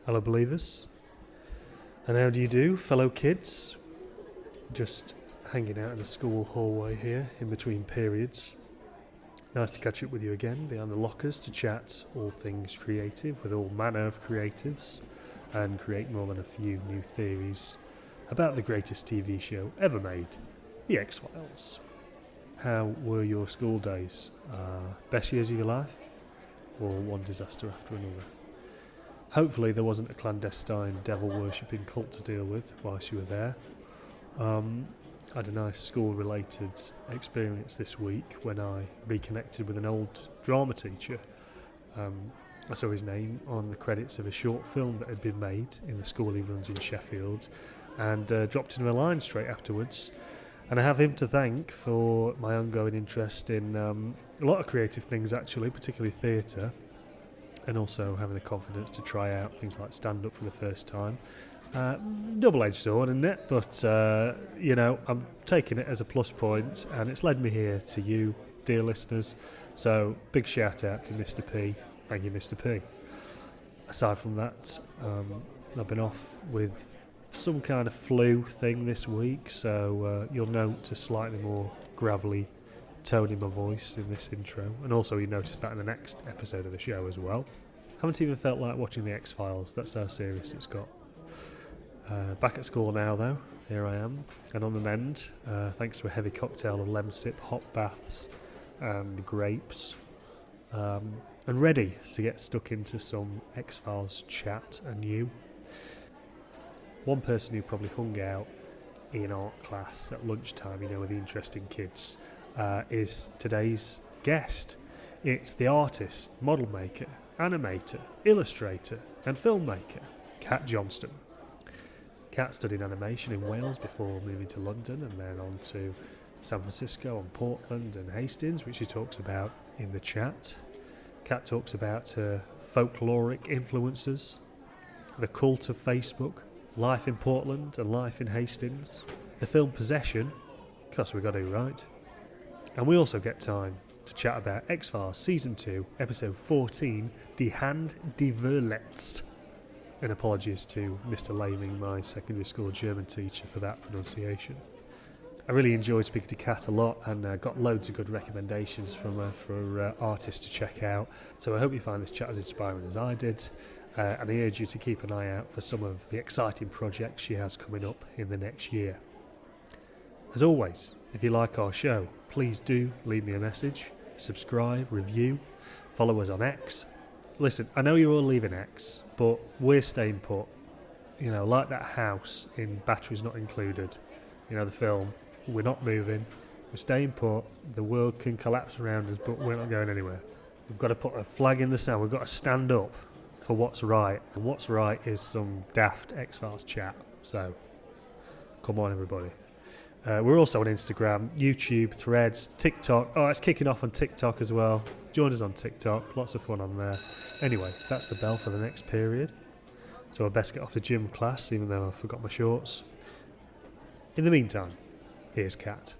Hello, believers. And how do you do, fellow kids? Just hanging out in the school hallway here in between periods. Nice to catch up with you again behind the lockers to chat all things creative with all manner of creatives and create more than a few new theories about the greatest TV show ever made, The X-Files. How were your school days? Best years of your life? Or one disaster after another? Hopefully there wasn't a clandestine devil-worshipping cult to deal with whilst you were there. I had a nice school-related experience this week when I reconnected with an old drama teacher. I saw his name on the credits of a short film that had been made in the school he runs in Sheffield and dropped him a line straight afterwards. And I have him to thank for my ongoing interest in a lot of creative things actually, particularly theatre. And also having the confidence to try out things like stand-up for the first time. Double-edged sword, isn't it? But, I'm taking it as a plus point, and it's led me here to you, dear listeners. So, big shout-out to Mr. P. Thank you, Mr. P. Aside from that, I've been off with some kind of flu thing this week, so you'll note a slightly more gravelly tone in my voice in this intro, and also you notice that in the next episode of the show as well. Haven't even felt like watching the X-Files, that's how serious it's got. Back at school now though, here I am, and on the mend, thanks to a heavy cocktail of Lemsip hot baths and grapes, and ready to get stuck into some X-Files chat anew. One person who probably hung out in art class at lunchtime, with the interesting kids, is today's guest. It's the artist, model maker, animator, illustrator and filmmaker, Cat Johnston. Cat studied animation in Wales before moving to London and then on to San Francisco and Portland and Hastings, which she talks about in the chat. Cat talks about her folkloric influences, the cult of Facebook, life in Portland and life in Hastings, the film Possession, because we got it right. And we also get time to chat about X-Files Season 2, Episode 14, Die Hand die Verletzt. And apologies to Mr. Laming, my secondary school German teacher, for that pronunciation. I really enjoyed speaking to Kat a lot and got loads of good recommendations from her for artists to check out. So I hope you find this chat as inspiring as I did. And I urge you to keep an eye out for some of the exciting projects she has coming up in the next year. As always, if you like our show, please do leave me a message, subscribe, review, follow us on X. Listen, I know you're all leaving X, but we're staying put. Like that house in Batteries Not Included, the film. We're not moving, we're staying put. The world can collapse around us, but we're not going anywhere. We've got to put a flag in the sand, we've got to stand up for what's right. And what's right is some daft X-Files chat. So, come on everybody. We're also on Instagram, YouTube, Threads, TikTok. Oh, it's kicking off on TikTok as well. Join us on TikTok. Lots of fun on there. Anyway, that's the bell for the next period. So I best get off to gym class, even though I forgot my shorts. In the meantime, here's Kat.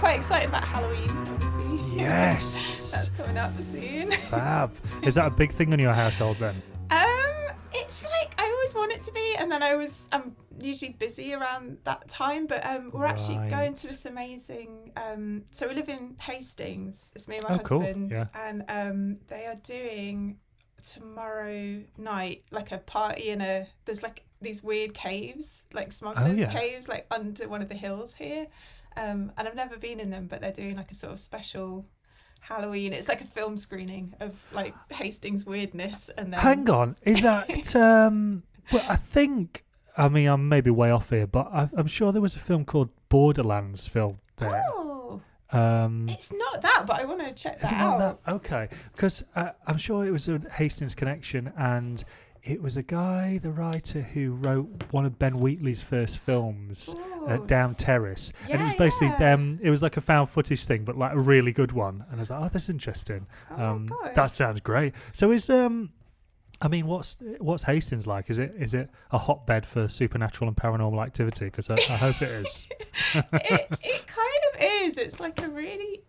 Excited about Halloween, obviously. Yes! That's coming up soon. Fab. Is that a big thing in your household then? It's like I always want it to be, and then I'm usually busy around that time, but we're actually going to this amazing so we live in Hastings. It's me and my husband, cool. Yeah. And they are doing tomorrow night like a party in there's like these weird caves, like smugglers caves, like under one of the hills here. And I've never been in them, but they're doing like a sort of special Halloween. It's like a film screening of like Hastings weirdness. And then... Hang on, is that? Well, I mean, I'm maybe way off here, but I'm sure there was a film called Borderlands film there. Oh, it's not that, but I want to check that out. Okay, because I'm sure it was a Hastings connection, and It was a guy, the writer, who wrote one of Ben Wheatley's first films, Down Terrace. And it was basically it was like a found footage thing, but like a really good one. And I was like, oh, that's interesting. That sounds great. So I mean, what's Hastings like? Is it a hotbed for supernatural and paranormal activity? Because I hope it is. it kind of is. It's like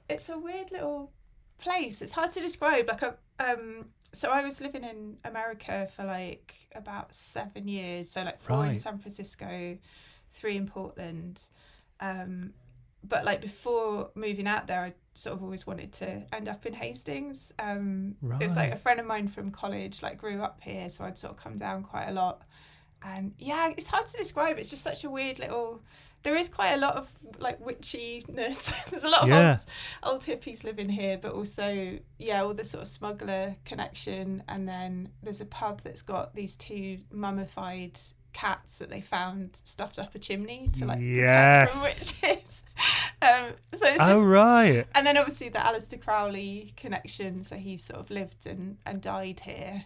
it's a weird little place. It's hard to describe. Like so I was living in America for like about 7 years. So like 4 in San Francisco, 3 in Portland. But like before moving out there, I sort of always wanted to end up in Hastings. It was like a friend of mine from college like grew up here, so I'd sort of come down quite a lot. And yeah, it's hard to describe. It's just such a weird little. There is quite a lot of like witchiness. There's a lot of old hippies living here, but also all the sort of smuggler connection. And then there's a pub that's got these 2 mummified cats that they found stuffed up a chimney to like protect from witches. So it's just, right. And then obviously the Aleister Crowley connection. So he sort of lived and died here.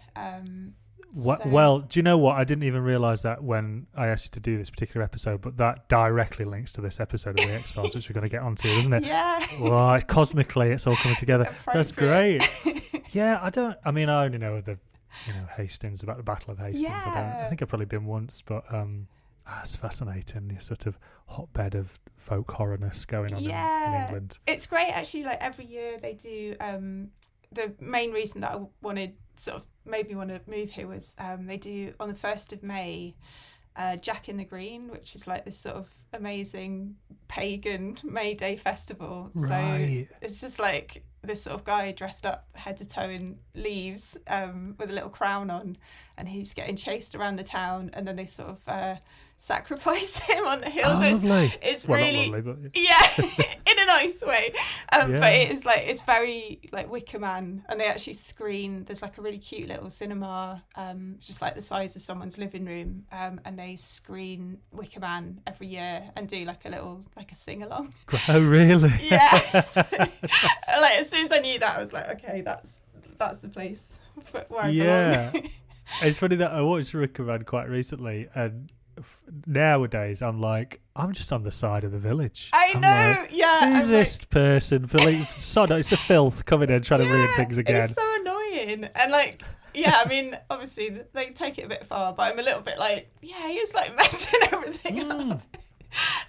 Well, do you know what? I didn't even realise that when I asked you to do this particular episode, but that directly links to this episode of the X-Files, which we're going to get onto, isn't it? Yeah. Right, cosmically, it's all coming together. That's great. Yeah, I only know the, Hastings, about the Battle of Hastings. Yeah. I think I've probably been once, but it's fascinating. The sort of hotbed of folk horrorness going on in England. It's great, actually. Like every year they do. The main reason that I made me want to move here was they do on the 1st of May Jack in the Green, which is like this sort of amazing pagan May Day festival. Right. So it's just like this sort of guy dressed up head to toe in leaves with a little crown on, and he's getting chased around the town, and then they sort of sacrifice him on the hills. It's really not lovely, but in a nice way. But it is like, it's very like Wicker Man, and they actually screen. There's like a really cute little cinema, just like the size of someone's living room, and they screen Wicker Man every year and do like a sing along. Oh really? Yeah. Like as soon as I knew that, I was like, okay, that's the place where I belong. It's funny that I watched Wicker Man quite recently, and nowadays I'm just on the side of the village. I know. Who's this person? It's the filth coming in trying to ruin things again. It's so annoying. And like, I mean, obviously they take it a bit far, but I'm a little bit like, he is like messing everything up.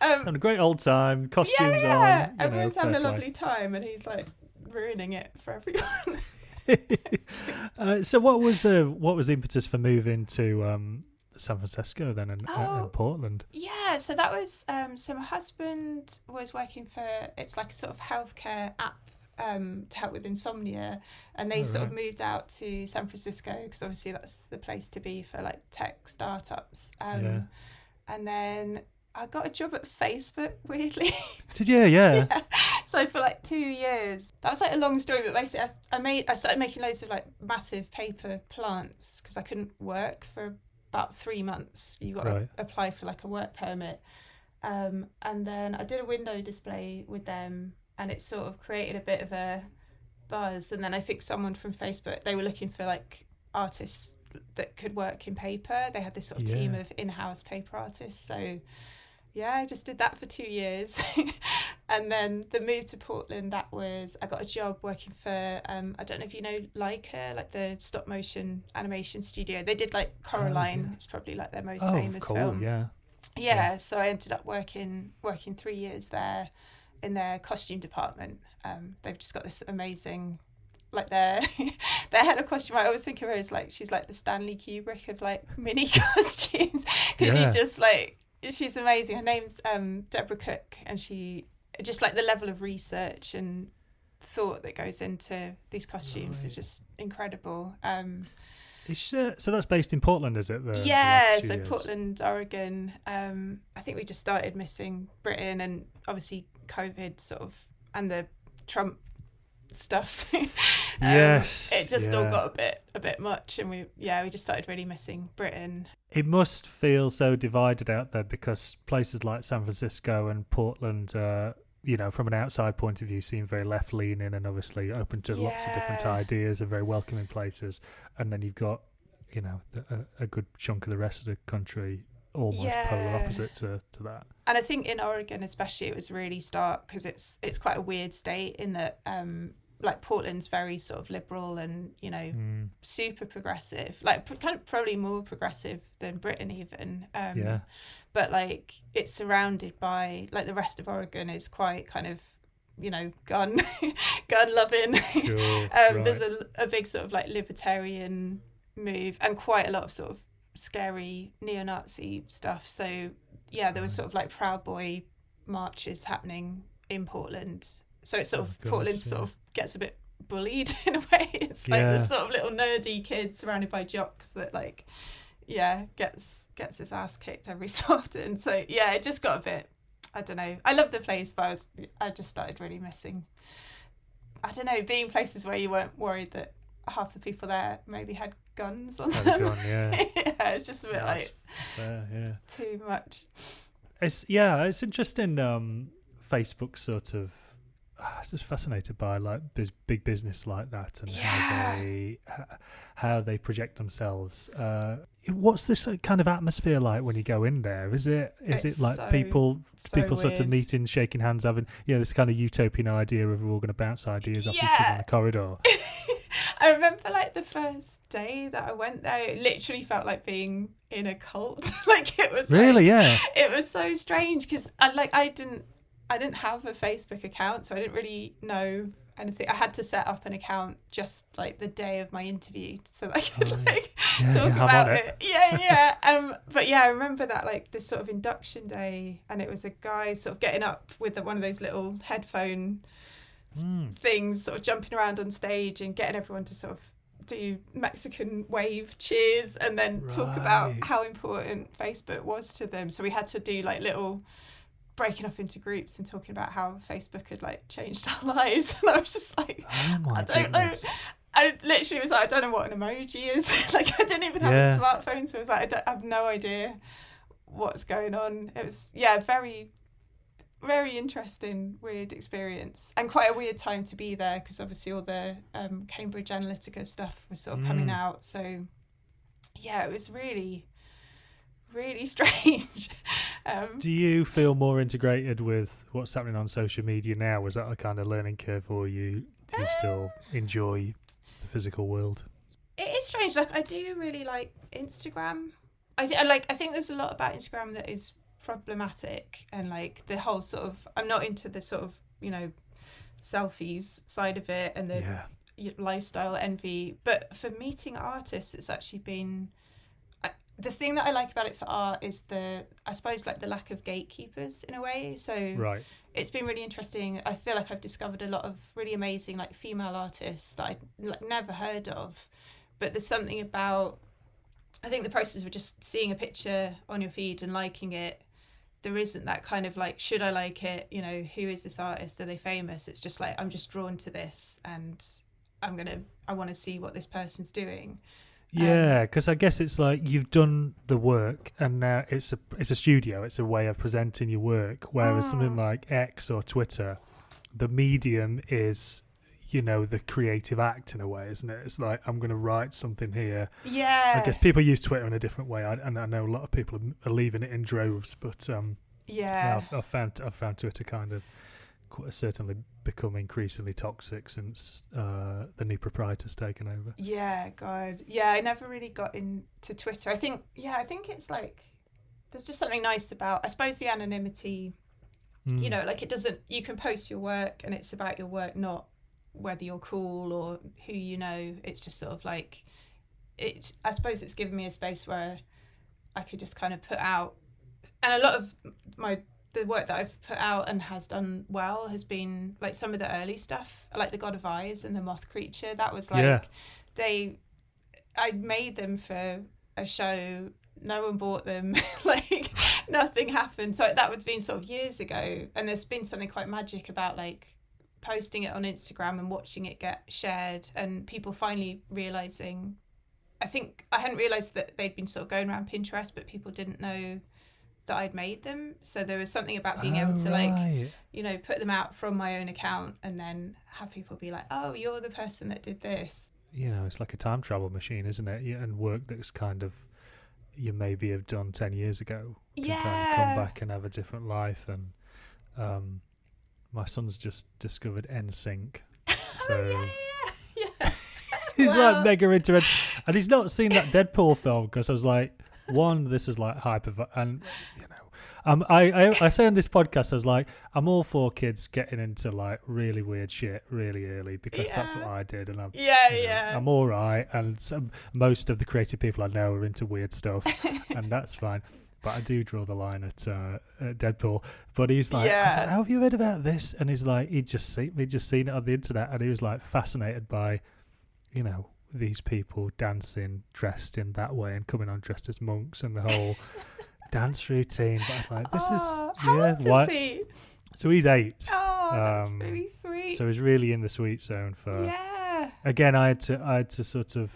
Having a great old time, costumes on. Everyone's having a lovely time, and he's like ruining it for everyone. So what was the impetus for moving to San Francisco then and Portland? Yeah, so that was so my husband was working for, it's like a sort of healthcare app to help with insomnia, and they sort of moved out to San Francisco because obviously that's the place to be for like tech startups. And then I got a job at Facebook, weirdly. Did you? Yeah. So for like 2 years, that was like a long story, but basically I started making loads of like massive paper plants because I couldn't work for about 3 months. You got to apply for like a work permit. And then I did a window display with them, and it sort of created a bit of a buzz. And then I think someone from Facebook, they were looking for like artists that could work in paper. They had this sort of team of in-house paper artists. So I just did that for 2 years. And then the move to Portland, I got a job working for, I don't know if you know Leica, like the stop motion animation studio. They did like Coraline. It's probably like their most famous film. Yeah. So I ended up working 3 years there in their costume department. They've just got this amazing, like their head of costume. I always think of her as like, she's like the Stanley Kubrick of like mini costumes, because she's just like, she's amazing. Her name's Deborah Cook, and she just like the level of research and thought that goes into these costumes is just incredible. So that's based in Portland, is it? So Portland, Oregon. I think we just started missing Britain, and obviously COVID sort of, and the Trump stuff. It just all got a bit much, and we just started really missing Britain. It must feel so divided out there, because places like San Francisco and Portland, from an outside point of view, seem very left-leaning and obviously open to lots of different ideas and very welcoming places. And then you've got, a good chunk of the rest of the country almost polar opposite to that. And I think in Oregon especially it was really stark because it's quite a weird state in that like Portland's very sort of liberal and super progressive, like kind of probably more progressive than Britain even, but like it's surrounded by, like, the rest of Oregon is quite kind of gun loving. Sure, right. There's a big sort of like libertarian move and quite a lot of sort of scary neo-Nazi stuff, so there was sort of like Proud Boy marches happening in Portland, so it's sort of Portland sort of gets a bit bullied in a way. It's like this sort of little nerdy kid surrounded by jocks that like gets his ass kicked every so often, so it just got a bit, I don't know, I love the place, but I just started really missing, I don't know, being places where you weren't worried that half the people there maybe had guns on them. It's just a bit too much. It's interesting. Facebook sort of, I was just fascinated by like this big business like that and how they project themselves. What's this kind of atmosphere like when you go in there? Is it like people sort of meeting, shaking hands, having this kind of utopian idea of we're all going to bounce ideas off each other in the corridor? I remember like the first day that I went there, it literally felt like being in a cult. Like it was really, it was so strange because I didn't have a Facebook account, so I didn't really know anything. I had to set up an account just like the day of my interview so that I could talk about it. But I remember that like this sort of induction day, and it was a guy sort of getting up with one of those little headphone things, sort of jumping around on stage and getting everyone to sort of do Mexican wave cheers and then talk about how important Facebook was to them. So we had to do like little breaking up into groups and talking about how Facebook had like changed our lives, and I was just like, I don't know. I literally was like, I don't know what an emoji is. Like I didn't even have a smartphone, so I was like, I have no idea what's going on. It was very, very interesting, weird experience, and quite a weird time to be there because obviously all the Cambridge Analytica stuff was sort of coming out. So it was really, really strange. Do you feel more integrated with what's happening on social media now? Was that a kind of learning curve for you? Do you still enjoy the physical world? It is strange. Like I do really like Instagram. I think there's a lot about Instagram that is problematic, and like the whole sort of, I'm not into the sort of selfies side of it and the lifestyle envy, but for meeting artists it's actually been, the thing that I like about it for art is I suppose like the lack of gatekeepers in a way. So it's been really interesting. I feel like I've discovered a lot of really amazing like female artists that I'd like never heard of, but there's something about, I think the process of just seeing a picture on your feed and liking it, there isn't that kind of like, should I like it? Who is this artist? Are they famous? It's just like, I'm just drawn to this and I want to see what this person's doing. Yeah, because I guess it's like you've done the work and now it's a studio, it's a way of presenting your work, whereas something like X or Twitter, the medium is, the creative act in a way, isn't it? It's like, I'm going to write something here. Yeah. I guess people use Twitter in a different way, and I know a lot of people are leaving it in droves, but I've found Twitter kind of certainly become increasingly toxic since the new proprietor's taken over. Yeah, God. Yeah, I never really got into Twitter. I think it's like, there's just something nice about, I suppose, the anonymity. Like it doesn't, you can post your work and it's about your work, not whether you're cool or who it's just sort of like I suppose it's given me a space where I could just kind of put out, and a lot of the work that I've put out and has done well has been like some of the early stuff, like the God of Eyes and the Moth Creature. That was like I made them for a show, no one bought them, like nothing happened. So that was been sort of years ago, and there's been something quite magic about like posting it on Instagram and watching it get shared and people finally realising, I think I hadn't realised that they'd been sort of going around Pinterest, but people didn't know that I'd made them. So there was something about being able to like, put them out from my own account and then have people be like, oh, you're the person that did this. it's like a time travel machine, isn't it? And work that's kind of you maybe have done 10 years ago can kind of come back and have a different life. And my son's just discovered NSYNC, so he's like mega into it, and he's not seen that Deadpool film because I was like, one, this is like hyper, and I say on this podcast, I was like, I'm all for kids getting into like really weird shit really early because that's what I did, and I'm all right, and most of the creative people I know are into weird stuff, and that's fine. But I do draw the line at Deadpool. But he's like, I was like, have you heard about this? And he's like, he'd just seen it on the internet, and he was like fascinated by, these people dancing dressed in that way and coming on dressed as monks and the whole dance routine. But I was like, this is how old is he? So he's 8. Oh, that's really sweet. So he's really in the sweet zone for. Again, I had to sort of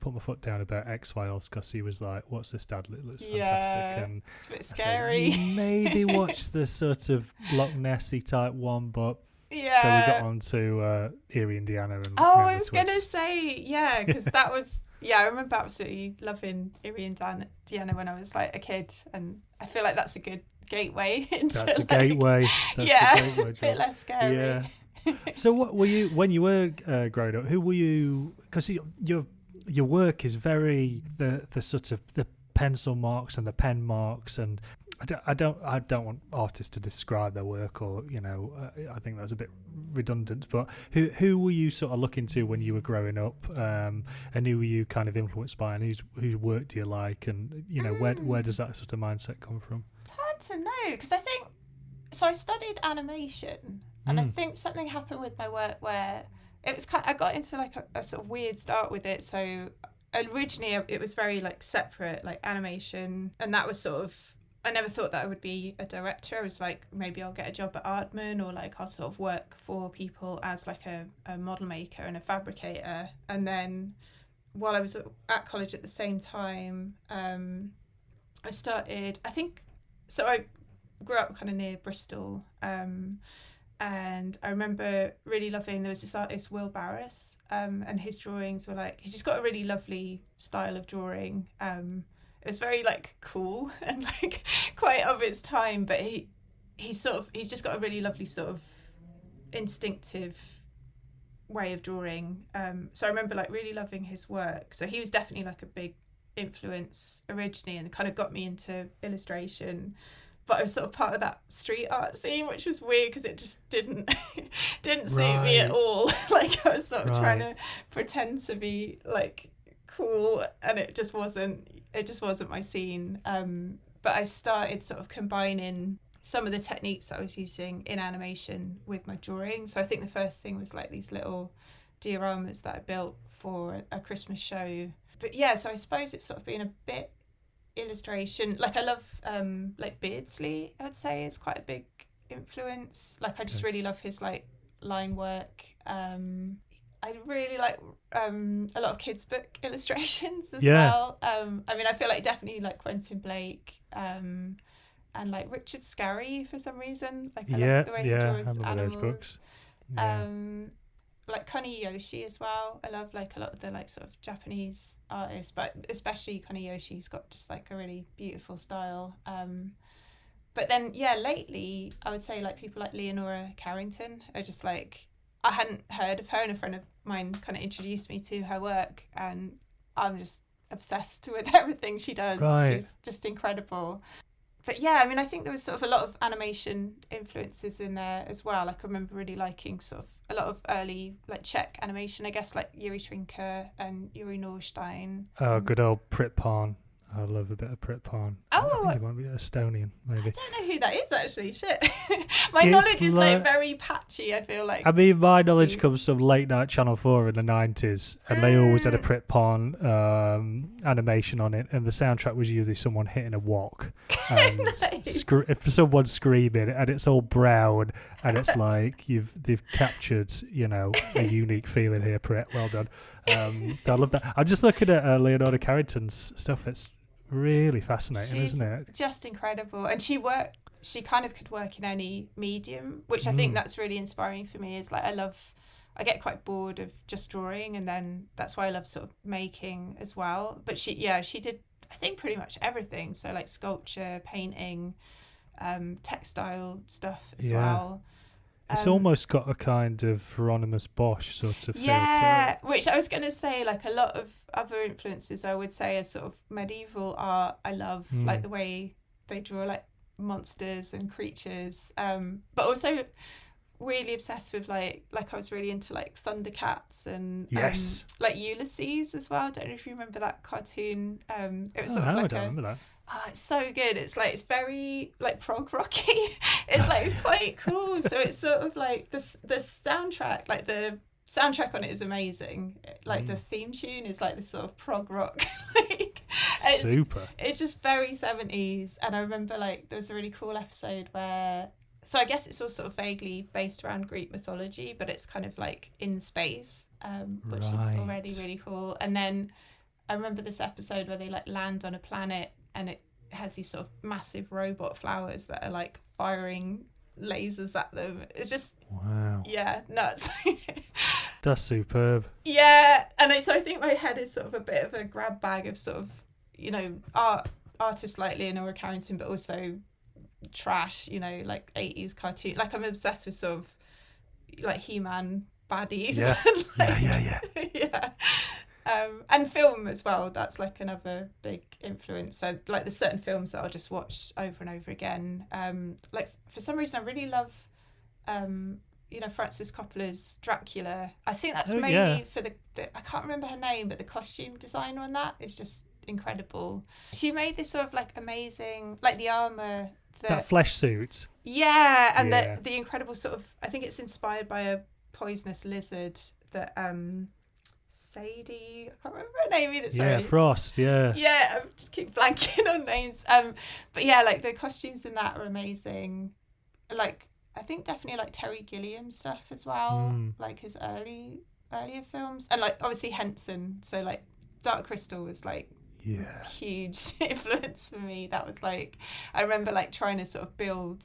put my foot down about X-Files because he was like, what's this, Dad? It looks fantastic. And it's a bit scary. Said, maybe watch the sort of Loch Nessy type one, but so we got on to Erie, Indiana. And I was going to say, because that was, I remember absolutely loving Erie, Indiana when I was like a kid, and I feel like that's a good gateway into That's the gateway. That's the gateway, a bit less scary. Yeah. So what were you, when you were growing up, who were you, because your work is very the sort of the pencil marks and the pen marks, and I don't want artists to describe their work, or I think that's a bit redundant. But who were you sort of looking to when you were growing up, and who were you kind of influenced by, and whose work do you like, and where does that sort of mindset come from? It's hard to know because I think so. I studied animation, and I think something happened with my work where it was I got into like a sort of weird start with it. So originally it was very like separate, like animation, and that was sort of, I never thought that I would be a director. I was like, maybe I'll get a job at Aardman, or like I'll sort of work for people as like a model maker and a fabricator. And then while I was at college at the same time, I started, I grew up kind of near Bristol, and I remember really loving, there was this artist, Will Barris, and his drawings were like, he's just got a really lovely style of drawing. It was very like cool and like quite of its time, but he's just got a really lovely sort of instinctive way of drawing. So I remember like really loving his work. So he was definitely like a big influence originally, and kind of got me into illustration. But I was sort of part of that street art scene, which was weird because it just didn't suit me at all. Like I was sort of trying to pretend to be like cool, and it just wasn't my scene. But I started sort of combining some of the techniques that I was using in animation with my drawing. So I think the first thing was like these little dioramas that I built for a Christmas show. But so I suppose it's sort of been a bit illustration. Like I love like Beardsley, I'd say, is quite a big influence. Like I just really love his like line work. I really like a lot of kids book illustrations as well. I mean, I feel like definitely like Quentin Blake, and like Richard Scarry for some reason. Like I love the way he draws animals. Those books. Like Kuniyoshi as well. I love like a lot of the like sort of Japanese artists, but especially Kuniyoshi's got just like a really beautiful style. But then lately I would say like people like Leonora Carrington are just like, I hadn't heard of her, and a friend of mine kind of introduced me to her work, and I'm just obsessed with everything she does. She's just incredible. But I mean, I think there was sort of a lot of animation influences in there as well. Like I remember really liking sort of a lot of early like Czech animation, I guess, like Yuri Trinker and Yuri Norstein. Oh, good old Pritpan. I love a bit of Pritpan. I think he might be Estonian, maybe. I don't know who that is, actually. Shit. My knowledge is like very patchy, I feel like. I mean, my knowledge comes from late night Channel 4 in the 90s, and they always had a Pritpan animation on it, and the soundtrack was usually someone hitting a wok and someone screaming, and it's all brown, and it's like they've captured, a unique feeling here, Prit. Well done. I love that. I'm just looking at Leonardo Carrington's stuff. It's really fascinating, isn't it? Just incredible. And she kind of could work in any medium, which I think that's really inspiring for me. Is like I love I get quite bored of just drawing, and then that's why I love sort of making as well. But she did, I think, pretty much everything. So like sculpture, painting, textile stuff as well. It's almost got a kind of Hieronymus Bosch sort of feel to Yeah, it. which I was going to say, like a lot of other influences I would say are sort of medieval art. I love like the way they draw like monsters and creatures, but also really obsessed with like I was really into like Thundercats and like Ulysses as well. I don't know if you remember that cartoon. It was sort of like I don't remember that. Oh, it's so good. It's like, it's very like prog rocky. It's like, it's quite cool. So it's sort of like the soundtrack, like the soundtrack on it is amazing. Like the theme tune is like this sort of prog rock. Like, super. It's just very 70s. And I remember like there was a really cool episode where, so I guess it's all sort of vaguely based around Greek mythology, but it's kind of like in space, which is already really cool. And then I remember this episode where they like land on a planet, and it has these sort of massive robot flowers that are like firing lasers at them. It's just nuts. That's superb. Yeah, and so I think my head is sort of a bit of a grab bag of sort of, you know, artists like Leonora Carrington, but also trash, you know, like 80s cartoon. Like I'm obsessed with sort of like He-Man baddies. Yeah. And film as well. That's like another big influence. So like there's certain films that I'll just watch over and over again. Like for some reason I really love you know, Francis Coppola's Dracula. I think that's mainly for the I can't remember her name, but the costume designer on that is just incredible. She made this sort of like amazing, like the armor, that flesh suit. Yeah, and the incredible sort of, I think it's inspired by a poisonous lizard that Sadie, I can't remember her name either. Sorry. Yeah, Frost. Yeah, I just keep blanking on names. But yeah, like the costumes in that are amazing. Like I think definitely like Terry Gilliam stuff as well, like his earlier films, and like obviously Henson. So like Dark Crystal was like huge influence for me. That was like, I remember like trying to sort of build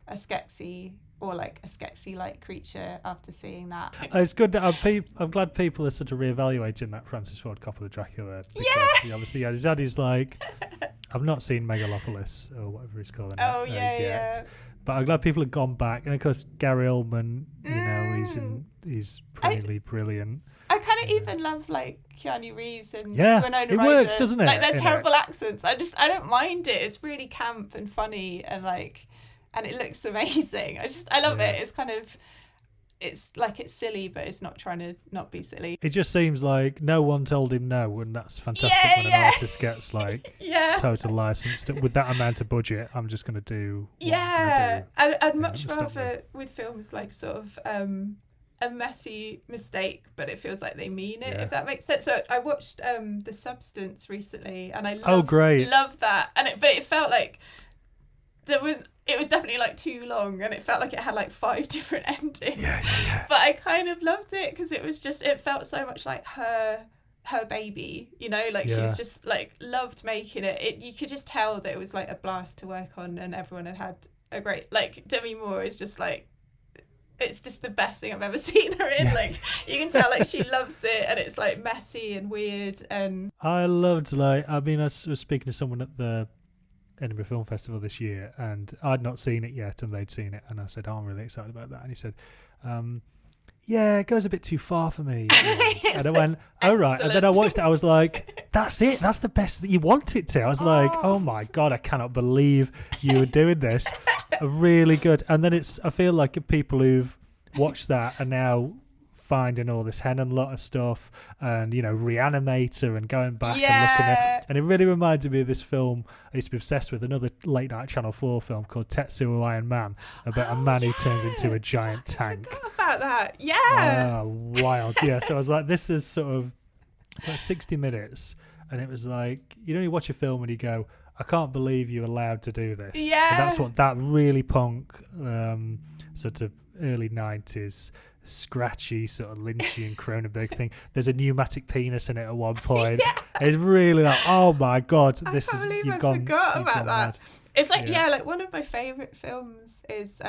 a Skeksis or like a Skeksis-like creature after seeing that. It's good that I'm glad people are sort of reevaluating that Francis Ford Coppola Dracula, because he obviously had his daddy's like, I've not seen Megalopolis or whatever he's calling it yet. But I'm glad people have gone back, and of course Gary Oldman, you know, he's really brilliant. I kind of even love like Keanu Reeves and Winona Ryder. It works, doesn't it? Like their terrible accents. I don't mind it. It's really camp and funny, and like, and it looks amazing. I love it. It's kind of, it's like it's silly, but it's not trying to not be silly. It just seems like no one told him no, and that's fantastic when an artist gets like total licensed with that amount of budget. I'm just going to do what I'm gonna do. I'd much rather with films like sort of a messy mistake, but it feels like they mean it, if that makes sense. So I watched The Substance recently, and I love that, and but it felt like it was definitely like too long, and it felt like it had like 5 different endings. But I kind of loved it because it felt so much like her baby, you know, like she was just like loved making it. You could just tell that it was like a blast to work on, and everyone had a great, like Demi Moore is just like, it's just the best thing I've ever seen her in. Like you can tell like she loves it, and it's like messy and weird. And I loved, like, I mean, I was speaking to someone at the Edinburgh Film Festival this year, and I'd not seen it yet, and they'd seen it, and I said, I'm really excited about that. And he said, it goes a bit too far for me. And I went, oh right. And then I watched it, I was like, that's it, that's the best that you want it to. I was like, oh my God, I cannot believe you were doing this. Really good. And then I feel like people who've watched that are now finding all this Henenlotter stuff, and, you know, Reanimator, and going back and looking at, and it really reminded me of this film I used to be obsessed with, another late night Channel 4 film called Tetsuo Iron Man, about a man who turns into a giant tank. I forgot about that. Wild. So I was like, this is sort of, it's like 60 minutes, and it was like, you know, you watch a film and you go, I can't believe you're allowed to do this. And that's what that really punk sort of early 90s scratchy sort of Lynchian Cronenberg thing. There's a pneumatic penis in it at one point. It's really like, oh my god, I forgot about that. Mad. It's like like one of my favourite films is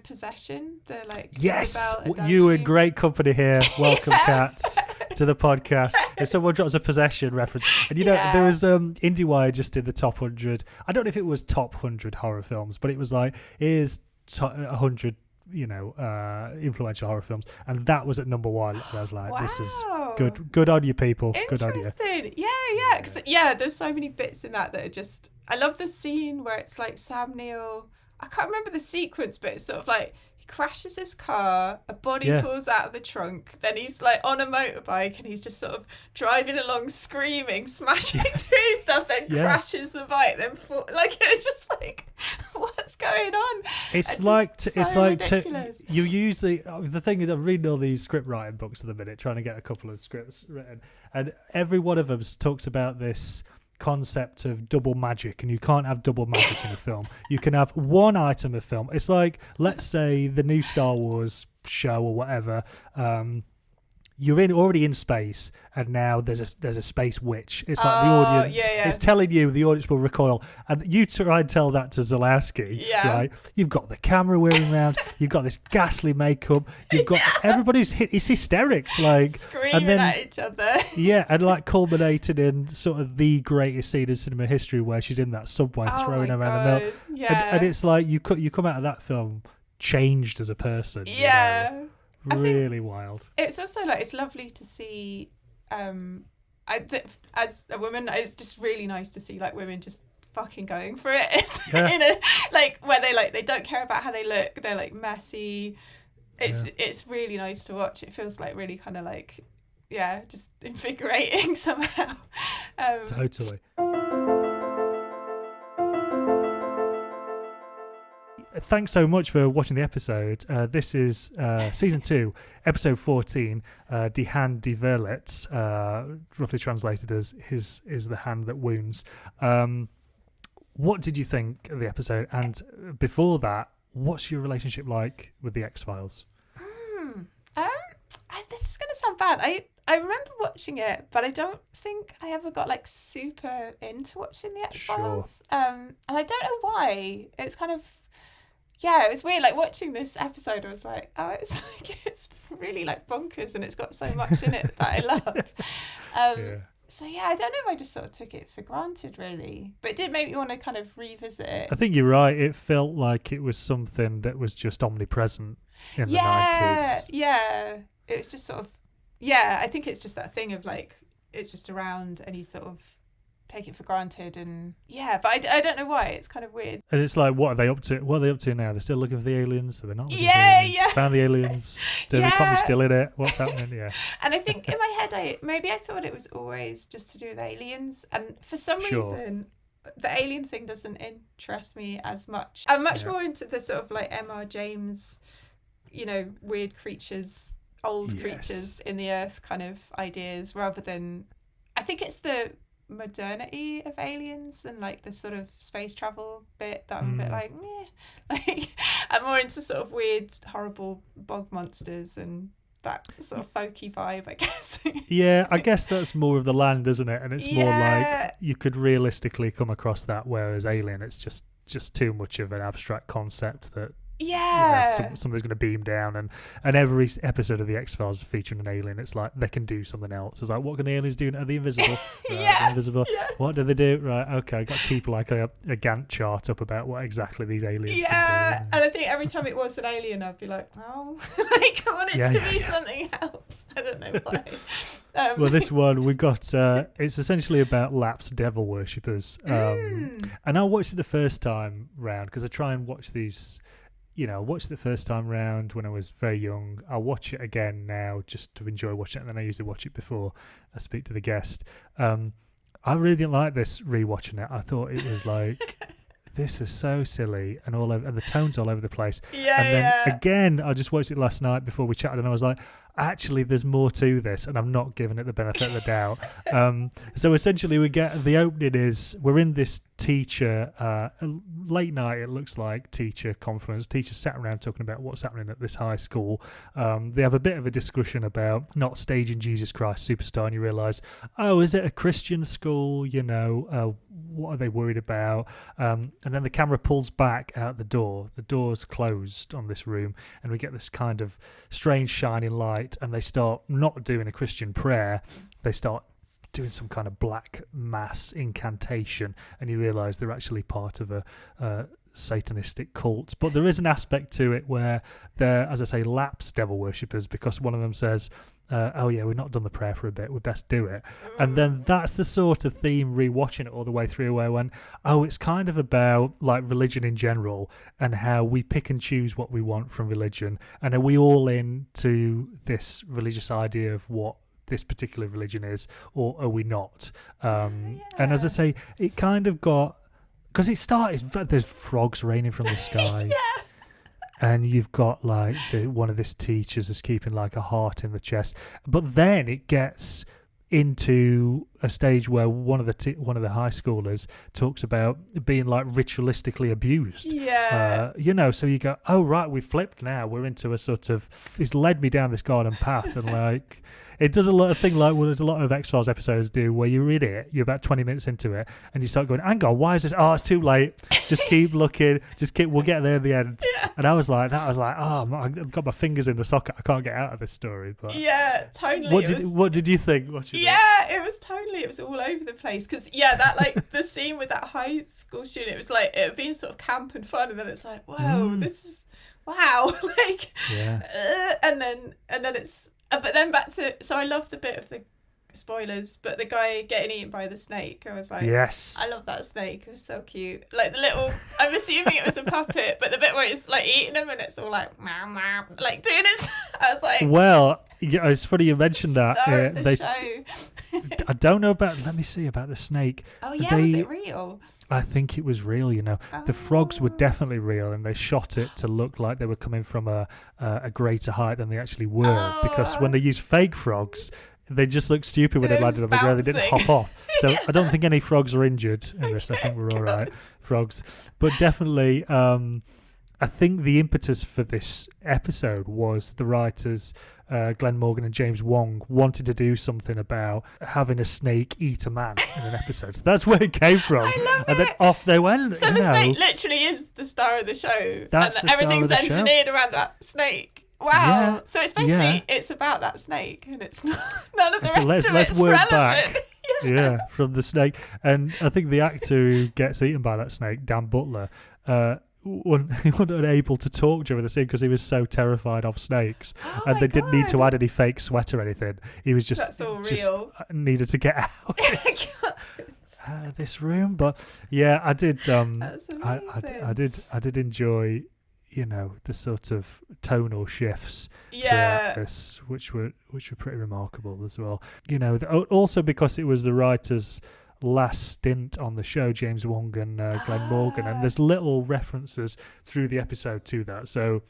Possession. The like yes, Isabel you Adjani. in great company here. Welcome, Cats, to the podcast. If someone drops a Possession reference, and there was IndieWire just did the top 100. I don't know if it was top 100 horror films, but it was like here's 100 influential horror films, and that was at number 1. And I was like, this is good on you, people. Good on you. Interesting. There's so many bits in that are just. I love the scene where it's like Sam Neill. I can't remember the sequence, but it's sort of like he crashes his car, a body falls out of the trunk, then he's like on a motorbike and he's just sort of driving along screaming, smashing through stuff, then crashes the bike, then like it was just like, what's going on? It's ridiculous. You usually the thing is, I'm reading all these script writing books at the minute, trying to get a couple of scripts written, and every one of them talks about this concept of double magic, and you can't have double magic in a film. You can have one item of film. It's like, let's say the new Star Wars show or whatever, you're already in space, and now there's a space witch. It's like the audience. It's telling you the audience will recoil, and you try and tell that to Zalowski. Right? You've got the camera whirring around. You've got this ghastly makeup. You've got everybody's it's hysterics, like screaming at each other. And like culminated in sort of the greatest scene in cinema history, where she's in that subway throwing around the milk. And it's like you come out of that film changed as a person. Really wild. It's also like, it's lovely to see as a woman, it's just really nice to see like women just fucking going for it. Like where they don't care about how they look, they're like messy. It's really nice to watch. It feels like really kind of like just invigorating somehow. Totally. Thanks so much for watching the episode. This is season 2, episode 14, Die Hand die Verletzt, roughly translated as "His is the hand that wounds." What did you think of the episode? And before that, what's your relationship like with the X-Files? This is going to sound bad. I remember watching it, but I don't think I ever got like super into watching the X-Files. And I don't know why. It's kind of it was weird. Like watching this episode, I was like, it's really like bonkers, and it's got so much in it that I love. So I don't know if I just sort of took it for granted, really, but it did make me want to kind of revisit it. I think you're right. It felt like it was something that was just omnipresent in the 90s. Yeah, it was just sort of I think it's just that thing of like it's just around, and you sort of take it for granted, and but I don't know why. It's kind of weird. And it's like, what are they up to? What are they up to now? They're still looking for the aliens, so they're not. Found the aliens. David Coffey's still in it. What's happening? And I think in my head, I thought it was always just to do with aliens, and for some reason, the alien thing doesn't interest me as much. I'm much more into the sort of like M.R. James, weird creatures, old creatures in the earth kind of ideas, rather than. I think it's the modernity of aliens and like the sort of space travel bit that I'm a bit like, like I'm more into sort of weird, horrible bog monsters and that sort of folky vibe, I guess. I guess that's more of the land, isn't it? And it's more like you could realistically come across that, whereas Alien, it's just too much of an abstract concept that something's going to beam down, and every episode of the X-Files featuring an alien, it's like they can do something else. It's like, what can the aliens do? Are they invisible? Right, invisible. What do they do? Right, okay, I've got to keep like a Gantt chart up about what exactly these aliens can do. And I think every time it was an alien, I'd be like, like I want it to be something else. I don't know why. Well, this one we got, it's essentially about lapsed devil worshippers. And I watched it the first time round because I try and watch these. I watched it the first time round when I was very young. I'll watch it again now just to enjoy watching it, and then I usually watch it before I speak to the guest. I really didn't like this rewatching it. I thought it was like, this is so silly and all over, and the tone's all over the place. Again, I just watched it last night before we chatted, and I was like, actually there's more to this, and I'm not giving it the benefit of the doubt. So essentially we get the opening is we're in this teacher late night, it looks like, teacher conference. Teachers sat around talking about what's happening at this high school. They have a bit of a discussion about not staging Jesus Christ Superstar, and you realise, oh, is it a Christian school? What are they worried about? And then the camera pulls back out the door. The door's closed on this room, and we get this kind of strange shining light, and they start not doing a Christian prayer. They start doing some kind of black mass incantation, and you realise they're actually part of a satanistic cult. But there is an aspect to it where they're, as I say, lapsed devil worshippers, because one of them says, oh yeah, we've not done the prayer for a bit, we best do it. And then that's the sort of theme, rewatching it all the way through, where I went, oh, it's kind of about like religion in general and how we pick and choose what we want from religion, and are we all into this religious idea of what this particular religion is, or are we not? And as I say, it kind of got, because it started, there's frogs raining from the sky. Yeah. And you've got like one of this teachers is keeping like a heart in the chest, but then it gets into a stage where one of the high schoolers talks about being like ritualistically abused. Yeah. So you go, oh right, we've flipped now. We're into a sort of, it's led me down this garden path, and like it does a lot of thing like what a lot of X-Files episodes do, where you read it, you're about 20 minutes into it, and you start going, hang on, why is this? Oh, it's too late. Just keep looking. We'll get there in the end. Yeah. And I was like, oh, I've got my fingers in the socket. I can't get out of this story. But yeah, totally. What did you think? It was all over the place, because that like the scene with that high school student, it was like it had been sort of camp and fun, and then it's like, whoa, this is like, and then it's but then back to, so I love the bit of the spoilers, but the guy getting eaten by the snake, I was like, yes, I love that snake. It was so cute, like the little, I'm assuming it was a puppet, but the bit where it's like eating him and it's all like like doing it, I was like, well, yeah, it's funny you mentioned that. Show. I don't know about, let me see about the snake. Oh yeah, was it real? I think it was real, The frogs were definitely real, and they shot it to look like they were coming from a greater height than they actually were, because when they used fake frogs, they just looked stupid when they landed on the ground. They didn't hop off. So I don't think any frogs were injured in this. I think we're all right, frogs. But definitely, I think the impetus for this episode was the writers, Glenn Morgan and James Wong, wanted to do something about having a snake eat a man in an episode. So that's where it came from. I love and then off they went. So the snake literally is the star of the show. That's and the star everything's of the engineered show. around that snake. Wow. Yeah. So it's basically it's about that snake, and it's not, none of the rest let's of it's work relevant. back. Yeah, from the snake. And I think the actor who gets eaten by that snake, Dan Butler, wasn't able to talk during the scene because he was so terrified of snakes, and they didn't need to add any fake sweat or anything. He was just real. Needed to get out of this room. But yeah, I did. I did enjoy, the sort of tonal shifts throughout this, which were pretty remarkable as well. Also because it was the writers' last stint on the show, James Wong and Glenn Morgan, and there's little references through the episode to that. So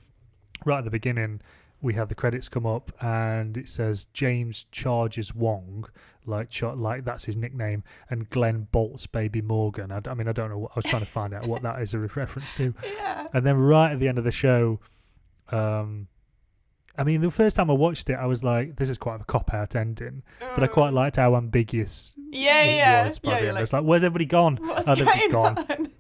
right at the beginning, we have the credits come up and it says James charges Wong, like that's his nickname, and Glenn bolts baby Morgan. I mean, I don't know. I was trying to find out what that is a reference to. Yeah. And then right at the end of the show, I mean, the first time I watched it, I was like, this is quite a cop-out ending. But I quite liked how ambiguous it was by the end. I was like, where's everybody gone? What's going on?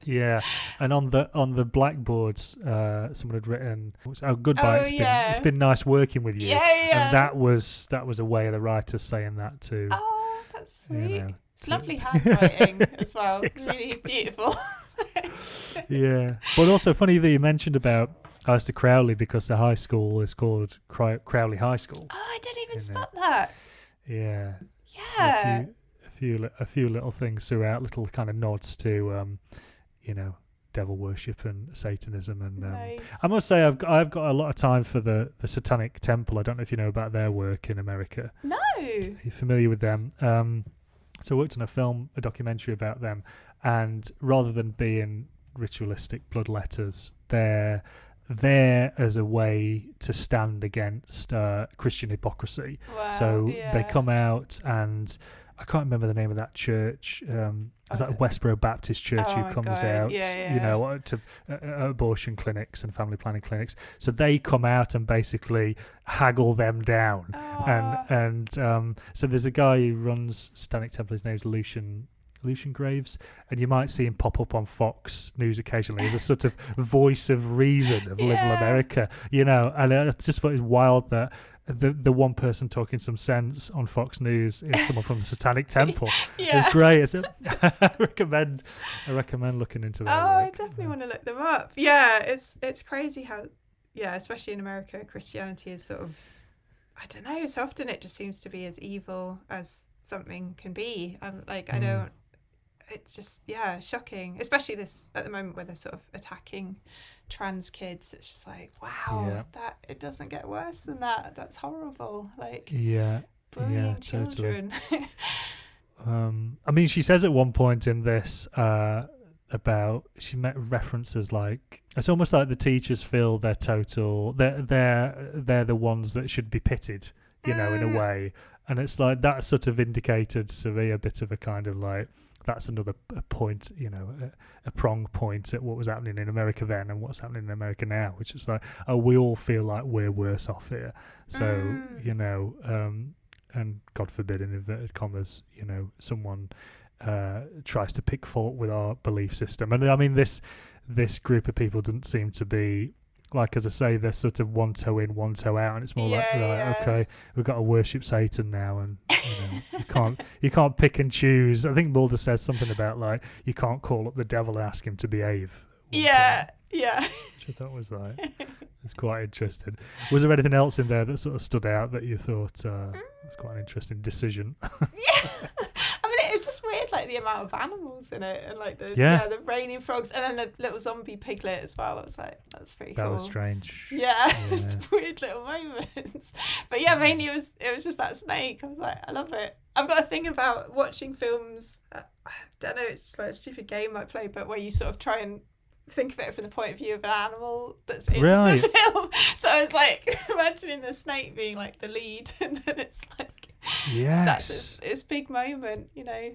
Yeah. And on the blackboards, someone had written, oh, goodbye, it's been nice working with you. And that was a way of the writers saying that too. Oh, that's sweet. It's lovely handwriting as well. Exactly. Really beautiful. Yeah. But also funny that you mentioned about Aleister Crowley, because the high school is called Crowley High School. Oh, I didn't even spot that. Yeah. Yeah. So a few little things throughout, little kind of nods to, devil worship and Satanism. And nice. I must say, I've got a lot of time for the Satanic Temple. I don't know if you know about their work in America. No. Are you familiar with them? So I worked on a documentary about them, and rather than being ritualistic bloodletters, they're there as a way to stand against Christian hypocrisy. Wow, So yeah. they come out, and I can't remember the name of that church. Is that Westboro Baptist Church Oh who my comes God, out, yeah, you know, to abortion clinics and family planning clinics. So they come out and basically haggle them down. And so there's a guy who runs Satanic Temple. His name's Lucian Graves, and you might see him pop up on Fox News occasionally as a sort of voice of reason of Little America, you know. And I just thought it was wild that the one person talking some sense on Fox News is someone from the Satanic Temple. It's great. I recommend looking into that. I definitely want to look them up. Yeah, it's crazy how, especially in America, Christianity is sort of, I don't know, so often it just seems to be as evil as something can be. It's just, shocking, especially this at the moment where they're sort of attacking trans kids. It's just like, wow, that it doesn't get worse than that. That's horrible. Like, bullying children. Totally. I mean, she says at one point in this about, she met references like, it's almost like the teachers feel they're the ones that should be pitied, you know, in a way. And it's like that sort of indicated to me a bit of a kind of like, that's another point, you know, a prong point at what was happening in America then and what's happening in America now, which is like, oh, we all feel like we're worse off here. So, you know, and God forbid, in inverted commas, you know, someone tries to pick fault with our belief system. And I mean, this group of people doesn't seem to be, like, as I say, they're sort of one toe in, one toe out, and it's more okay, we've got to worship Satan now, and you know, you can't pick and choose. I think Mulder says something about like you can't call up the devil and ask him to behave. Which I thought was like, it's quite interesting. Was there anything else in there that sort of stood out that you thought was quite an interesting decision? I mean, it was just weird, like the amount of animals in it, and like the raining frogs, and then the little zombie piglet as well. I was like, that's pretty cool. That was strange. Just weird little moments. But mainly it was just that snake. I was like, I love it. I've got a thing about watching films. I don't know, it's like a stupid game I play, but where you sort of try and think of it from the point of view of an animal that's in the film. So I was like imagining the snake being like the lead, and then it's like, that's it's big moment, you know,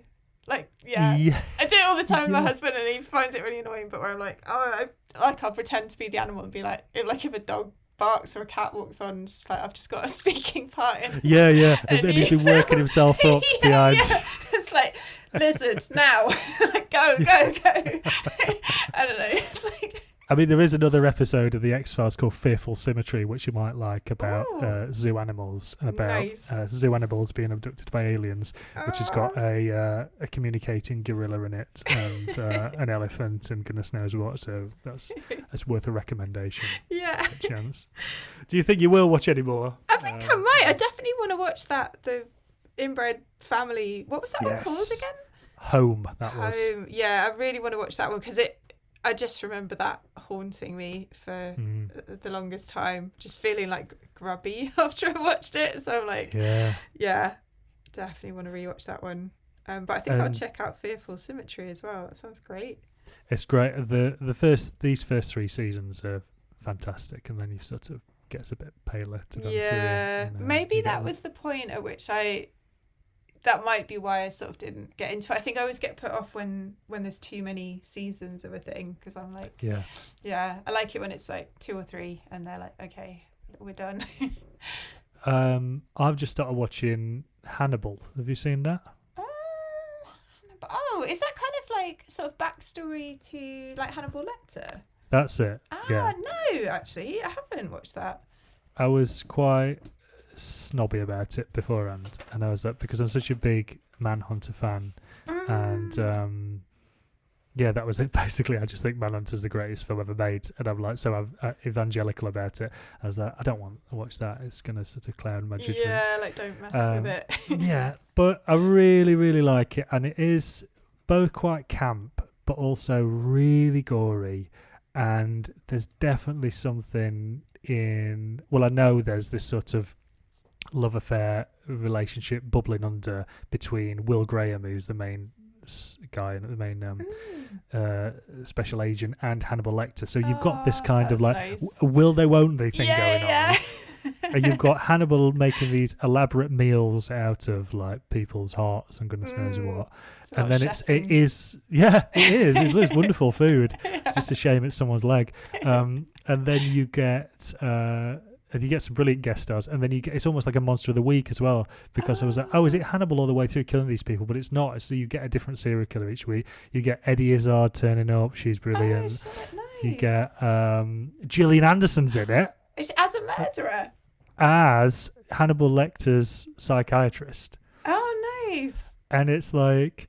like I do it all the time with my husband, and he finds it really annoying, but where I'm like, I'll pretend to be the animal and be like if a dog barks or a cat walks on, just like, I've just got a speaking part in. And he's been working himself up behind. It's like, lizard now. Like, go. I don't know. It's like, I mean, there is another episode of the X-Files called Fearful Symmetry, which you might like, about zoo animals, and about zoo animals being abducted by aliens, which has got a communicating gorilla in it, and an elephant, and goodness knows what. So that's worth a recommendation. Yeah. Chance. Do you think you will watch any more? I think I might. I definitely want to watch the Inbred Family. What was that one called again? Home. That was. Home. Yeah, I really want to watch that one because I just remember that haunting me for the longest time, just feeling like grubby after I watched it. So I'm like, definitely want to rewatch that one. But I think I'll check out Fearful Symmetry as well. That sounds great. It's great. These first 3 seasons are fantastic, and then you sort of gets a bit paler to them. Maybe that was the point at which that might be why I sort of didn't get into it. I think I always get put off when there's too many seasons of a thing, because I'm like, I like it when it's like 2 or 3 and they're like, okay, we're done. I've just started watching Hannibal. Have you seen that? Is that kind of like sort of backstory to like Hannibal Lecter? That's it. No, actually, I haven't watched that. I was quite snobby about it beforehand, and I was like, because I'm such a big Manhunter fan, and that was it. Basically, I just think Manhunter's the greatest film ever made, and I'm like, so I'm evangelical about it. I was like, I don't want to watch that. It's gonna sort of cloud my judgment. Yeah, like, don't mess with it. But I really, really like it, and it is both quite camp, but also really gory, and there's definitely something in. Well, I know there's this sort of love affair relationship bubbling under between Will Graham, who's the main guy, the main special agent, and Hannibal Lecter. So you've got this kind of like nice. will they won't they thing going Yeah. on. And you've got Hannibal making these elaborate meals out of like people's hearts and goodness knows what. It's a lot And then of it chefing. is it's wonderful food. It's just a shame it's someone's leg. And then you get some brilliant guest stars, and then it's almost like a monster of the week as well, because I was like, oh, is it Hannibal all the way through killing these people? But it's not. So you get a different serial killer each week. You get Eddie Izzard turning up. She's brilliant. Oh, shit, nice. You get Gillian Anderson's in it As a murderer. as Hannibal Lecter's psychiatrist. Oh, nice. And it's like,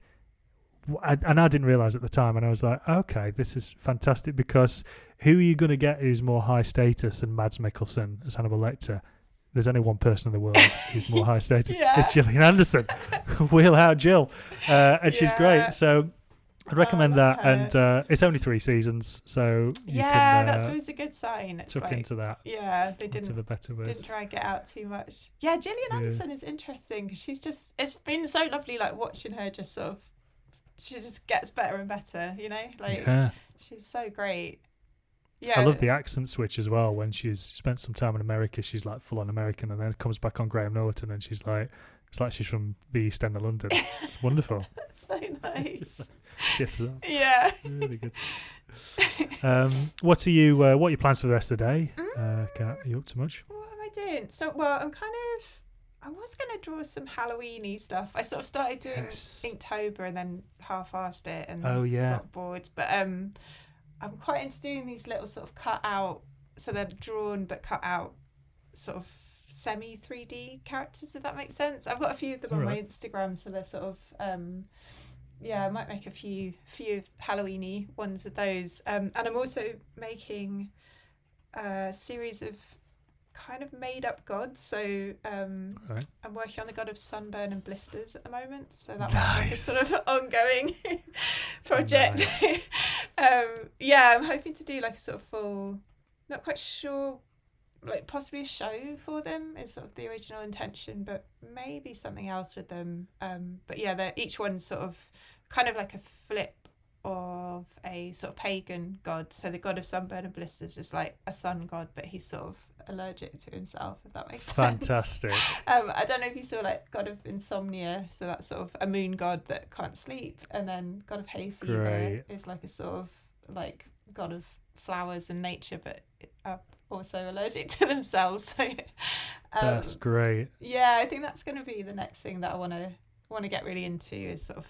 and I didn't realise at the time, and I was like, okay, this is fantastic, because who are you going to get who's more high status than Mads Mikkelsen as Hannibal Lecter? There's only one person in the world who's more high status. Yeah. It's Gillian Anderson. Wheel out Jill. And she's Yeah. great. So I'd recommend love that. her. And it's only 3 seasons, so you Yeah, can that's always a good sign. It's tuck like, into that. yeah, they Of a didn't better word. drag it out too much. Yeah, Gillian Yeah. Anderson is interesting because it's been so lovely, like watching her just sort of, she just gets better and better, you know, like Yeah. she's so great. Yeah, I love the accent switch as well. When she's spent some time in America, she's like full on American, and then comes back on Graham Norton, and she's like, it's like she's from the East End of London. It's wonderful. so nice. Just like shifts up. Yeah. Really good. What are your plans for the rest of the day? Kat, are you up to much? What am I doing? So, well, I was going to draw some Halloween-y stuff. I sort of started doing Yes. Inktober and then half-assed it and Oh, yeah. got bored. But I'm quite into doing these little sort of cut out, so they're drawn but cut out sort of semi 3D characters, if that makes sense. I've got a few of them on my Instagram, so they're sort of I might make a few Halloween-y ones of those. And I'm also making a series of kind of made up gods. So I'm working on the god of sunburn and blisters at the moment. So that was like a sort of ongoing project. I'm hoping to do like a sort of full, not quite sure, like possibly a show for them is sort of the original intention, but maybe something else with them. But yeah, they're each one's sort of kind of like a flip of a sort of pagan god. So the god of sunburn and blisters is like a sun god, but he's sort of allergic to himself, if that makes sense. Fantastic. I don't know if you saw like god of insomnia, so that's sort of a moon god that can't sleep, and then god of hay fever Great. is like a sort of like god of flowers and nature, but are also allergic to themselves. So That's great. yeah, I think that's going to be the next thing that I want to get really into, is sort of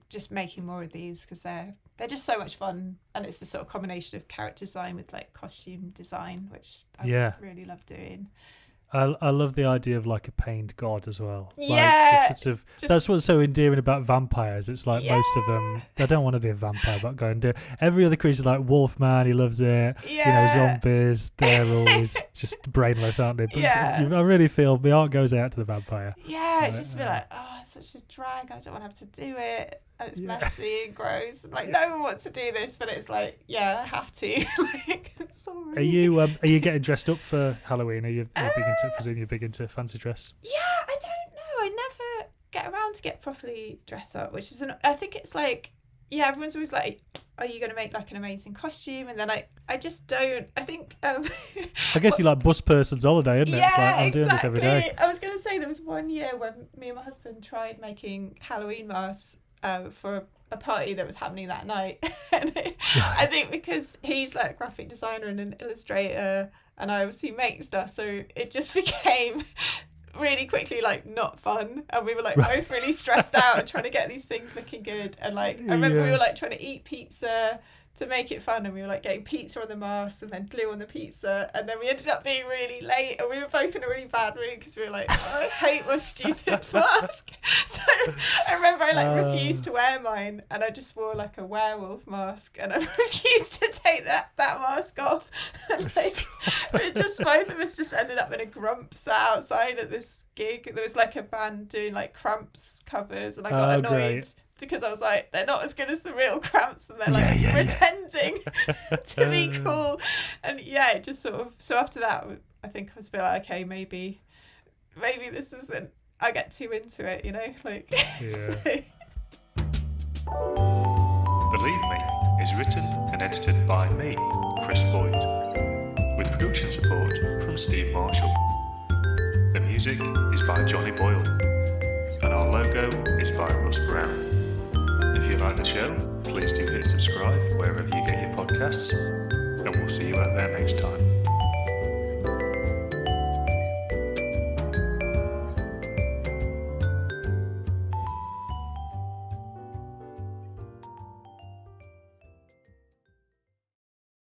just making more of these, because they're just so much fun, and it's the sort of combination of character design with like costume design, which I really love doing. I love the idea of like a pained god as well. Yeah, like, sort of, that's what's so endearing about vampires. It's like most of them, I don't want to be a vampire, but go and do it. Every other creature, like Wolfman, he loves it. Yeah. You know, zombies, they're always just brainless, aren't they? But Yeah. I really feel my heart goes out to the vampire. Yeah, it's just a bit like, oh, it's such a drag. I don't want to have to do it. And it's messy and gross. And like, no one wants to do this, but it's like, yeah, I have to. Like, it's so rude. Are you getting dressed up for Halloween? Are you big into? Presume you're big into fancy dress. Yeah, I don't know. I never get around to get properly dressed up, which is I think it's like, yeah, everyone's always like, are you going to make like an amazing costume? And then I just don't. I think I guess you like bus person's holiday, isn't it? Yeah, It's like, I'm doing this every day. I was going to say there was one year when me and my husband tried making Halloween masks for a party that was happening that night. And I think because he's like a graphic designer and an illustrator, and I obviously make stuff, so it just became really quickly like not fun, and we were like both really stressed out and trying to get these things looking good. And like I remember we were like trying to eat pizza to make it fun, and we were like getting pizza on the masks and then glue on the pizza, and then we ended up being really late, and we were both in a really bad mood because we were like, oh, I hate my stupid mask. So I remember I like refused to wear mine, and I just wore like a werewolf mask, and I refused to take that mask off. And like, it just, both of us just ended up in a grump sat outside at this gig. There was like a band doing like Cramps covers, and I got annoyed. Great. Because I was like, they're not as good as the real Cramps, and they're like pretending to be cool. And yeah, it just sort of, so after that, I think I was a bit like, okay, maybe this isn't, I get too into it, you know, like. Yeah. Believe Me is written and edited by me, Chris Boyd, with production support from Steve Marshall. The music is by Johnny Boyle, and our logo is by Russ Brown. If you like the show, please do hit subscribe wherever you get your podcasts, and we'll see you out there next time.